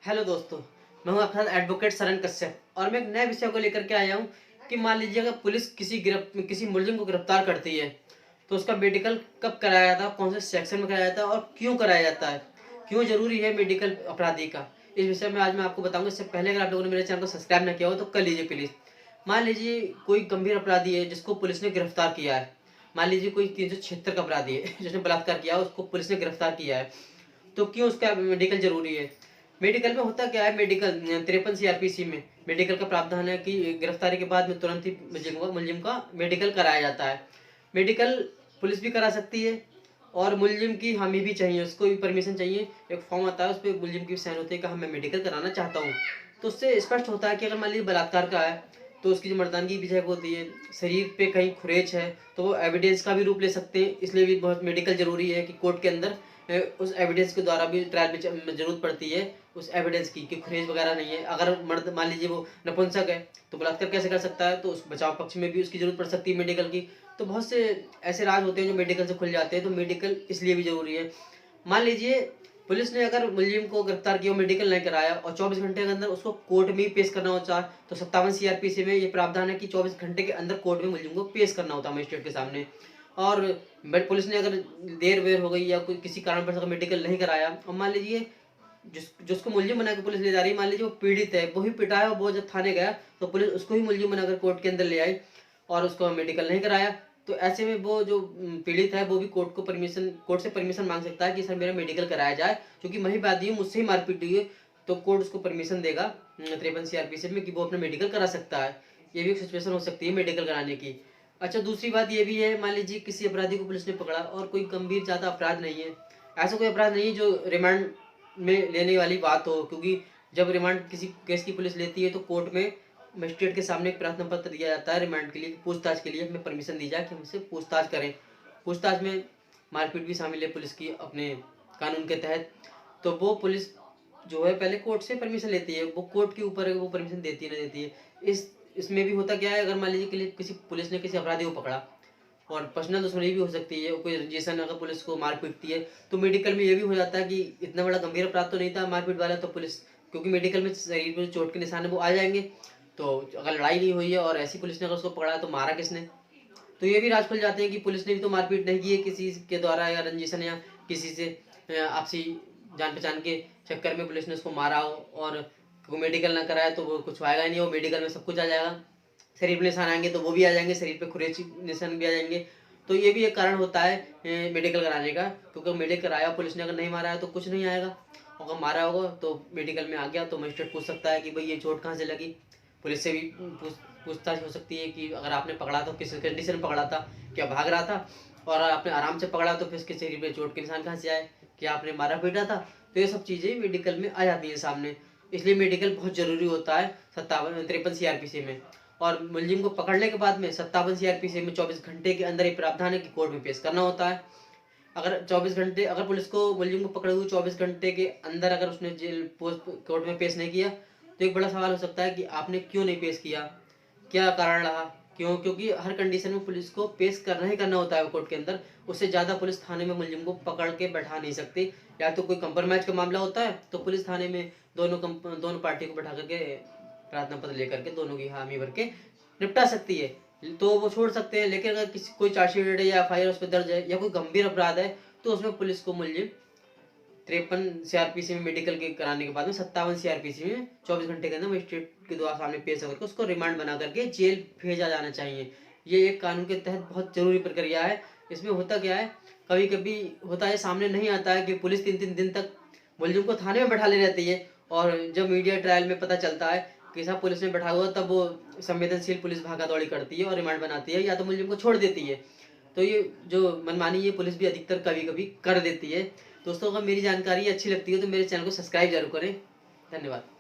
Hello दोस्तों, मैं हूं आपके साथ एडवोकेट सरन कश्यप और मैं एक नए विषय को लेकर के आया हूं कि मान लीजिए अगर पुलिस किसी मुलजिम को गिरफ्तार करती है तो उसका मेडिकल कब कराया जाता है, कौन से सेक्शन में कराया जाता है और क्यों कराया जाता है, क्यों जरूरी है मेडिकल अपराधी का। इस विषय में आज मैं आपको बताऊंगा। इससे पहले अगर आप लोगों ने मेरे चैनल को सब्सक्राइब ना किया हो तो कर लीजिए प्लीज। मान लीजिए कोई गंभीर अपराधी है जिसको पुलिस ने गिरफ्तार किया है। मान लीजिए कोई 376 का अपराधी है जिसने बलात्कार किया, उसको पुलिस ने गिरफ्तार किया है, तो क्यों उसका मेडिकल जरूरी है। मेडिकल में होता क्या है, मेडिकल 53 सीआरपीसी में मेडिकल का प्रावधान है कि गिरफ्तारी के बाद में तुरंत ही मुलजिम का मेडिकल कराया जाता है। मेडिकल पुलिस भी करा सकती है और मुलजिम की हामी भी चाहिए, उसको भी परमिशन चाहिए। एक फॉर्म आता है, उस पर मुलजिम की साइन होती है कि हाँ मैं मेडिकल कराना चाहता हूँ। तो उससे स्पष्ट होता है कि अगर मान लीजिए बलात्कार का है तो उसकी जो मर्दानगी भी चेक होती है, शरीर पे कहीं खुरेच है तो वो एविडेंस का भी रूप ले सकते हैं। इसलिए भी बहुत मेडिकल जरूरी है कि कोर्ट के अंदर उस एविडेंस के द्वारा भी ट्रायल में जरूरत पड़ती है उस एविडेंस की कि खुरेज वगैरह नहीं है। अगर मर्द मान लीजिए वो नपुंसक है तो बलात्कार कैसे कर सकता है, तो उस बचाव पक्ष में भी उसकी जरूरत पड़ सकती है मेडिकल की। तो बहुत से ऐसे राज होते हैं जो मेडिकल से खुल जाते हैं, तो मेडिकल इसलिए भी जरूरी है। मान लीजिए पुलिस ने अगर मुलजिम को गिरफ्तार किया, मेडिकल नहीं कराया और 24 घंटे के अंदर उसको कोर्ट में ही पेश करना होता है, तो 57 सीआरपीसी में ये प्रावधान है कि 24 घंटे के अंदर कोर्ट में मुलजिम को पेश करना होता है मजिस्ट्रेट के सामने। और पुलिस ने अगर देर वेर हो गई या कोई किसी कारण पर मेडिकल नहीं कराया और मान लीजिए जिसको मुलजिम बना के पुलिस ले जा रही है, मान लीजिए वो पीड़ित है, वो ही पिटाया और वो जब थाने गया तो पुलिस उसको ही मुलजिम बनाकर कोर्ट के अंदर ले आई और उसको मेडिकल नहीं कराया, तो ऐसे में वो जो पीड़ित है वो भी कोर्ट से परमिशन मांग सकता है कि सर मेरा मेडिकल कराया जाए, क्योंकि मैं ही बात हूँ, मुझसे ही मारपीट हुई है। तो कोर्ट उसको परमिशन देगा 53 सीआरपीसी में कि वो अपना मेडिकल करा सकता है। ये भी एक सिचुएशन हो सकती है मेडिकल कराने की। अच्छा, दूसरी बात ये भी है, मान लीजिए किसी अपराधी को पुलिस ने पकड़ा और कोई गंभीर ज़्यादा अपराध नहीं है, ऐसा कोई अपराध नहीं है जो रिमांड में लेने वाली बात हो, क्योंकि जब रिमांड किसी केस की पुलिस लेती है तो कोर्ट में मजिस्ट्रेट के सामने एक प्रार्थना पत्र दिया जाता है रिमांड के लिए, पूछताछ के लिए हमें परमिशन दी जाए कि हमसे पूछताछ करें। पूछताछ में मारपीट भी शामिल है पुलिस की अपने कानून के तहत। तो वो पुलिस जो है पहले कोर्ट से परमिशन लेती है, वो कोर्ट के ऊपर है वो परमिशन देती है ना देती है। इसमें भी होता क्या है, अगर मान लीजिए किसी पुलिस ने किसी अपराधी को पकड़ा और पर्सनल दुश्मनी भी हो सकती है, कोई रंजिशन अगर पुलिस को मार पीटती है, तो मेडिकल में ये भी हो जाता है कि इतना बड़ा गंभीर अपराध तो नहीं था मारपीट वाला, तो पुलिस क्योंकि मेडिकल में शरीर में चोट के निशान है वो आ जाएंगे। तो अगर लड़ाई नहीं हुई है और ऐसी पुलिस ने अगर उसको पकड़ा तो मारा किसने, तो ये भी राज खुल जाते हैं कि पुलिस ने भी तो मारपीट नहीं की है किसी के द्वारा या रंजिशन या किसी से आपसी जान पहचान के चक्कर में पुलिस ने उसको मारा हो, और मेडिकल ना कराया तो वो कुछ आएगा ही नहीं, वो मेडिकल में सब कुछ आ जाएगा। शरीर पे निशान आएंगे तो वो भी आ जाएंगे, शरीर पे खुरेची निशान भी आ जाएंगे। तो ये भी एक कारण होता है मेडिकल कराने का, क्योंकि मेडिकल कराया पुलिस ने अगर नहीं मारा है तो कुछ नहीं आएगा, अगर मारा होगा तो मेडिकल में आ गया तो मजिस्ट्रेट पूछ सकता है कि भाई ये चोट कहाँ से लगी। पुलिस से भी पूछताछ हो सकती है कि अगर आपने पकड़ा तो किस कंडीशन में पकड़ा था, क्या भाग रहा था, और आपने आराम से पकड़ा तो फिर किस शरीर पे चोट के निशान कहाँ से आए, क्या आपने मारा पीटा था। तो ये सब चीज़ें मेडिकल में आ जाती हैं सामने, इसलिए मेडिकल बहुत जरूरी होता है 53 सीआरपीसी में। और मुलजिम को पकड़ने के बाद में 57 सीआरपीसी में 24 घंटे के अंदर ही प्रावधान है कि कोर्ट में पेश करना होता है। अगर 24 घंटे अगर पुलिस को मुलजिम को पकड़े हुए 24 घंटे के अंदर अगर उसने जेल कोर्ट में पेश नहीं किया, तो एक बड़ा सवाल हो सकता है कि आपने क्यों नहीं पेश किया, क्या कारण रहा, क्यों, क्योंकि हर कंडीशन में पुलिस को पेश करना ही करना होता है कोर्ट के अंदर। उससे ज़्यादा पुलिस थाने में मुलजिम को पकड़ के बैठा नहीं सकती, या तो कोई कंप्रोमाइज का मामला होता है तो पुलिस थाने में दोनों पार्टी को बैठा करके प्रार्थना पत्र लेकर के दोनों की हामी भर के निपटा सकती है, तो वो छोड़ सकते हैं। लेकिन अगर किसी कोई चार्जशीट है या एफआईआर उस पर दर्ज है या कोई गंभीर अपराध है तो उसमें पुलिस को मुलजिम 53 सीआरपीसी में मेडिकल के कराने के बाद में 57 सीआरपीसी में 24 घंटे के अंदर मजिस्ट्रेट के द्वारा सामने पेश होकर उसको रिमांड बना करके जेल भेजा जाना चाहिए। ये एक कानून के तहत बहुत जरूरी प्रक्रिया है। इसमें होता क्या है, कभी कभी होता है सामने नहीं आता है कि पुलिस 3-3 दिन तक मुलजिम को थाने में बैठा ले रहती है, और जब मीडिया ट्रायल में पता चलता है कि साहब पुलिस में बैठा हुआ, तब वो संवेदनशील पुलिस भागा दौड़ी करती है और रिमांड बनाती है या तो मुलजिम को छोड़ देती है। तो ये जो मनमानी ये पुलिस भी अधिकतर कभी कभी कर देती है। दोस्तों, अगर मेरी जानकारी अच्छी लगती है तो मेरे चैनल को सब्सक्राइब जरूर करें। धन्यवाद।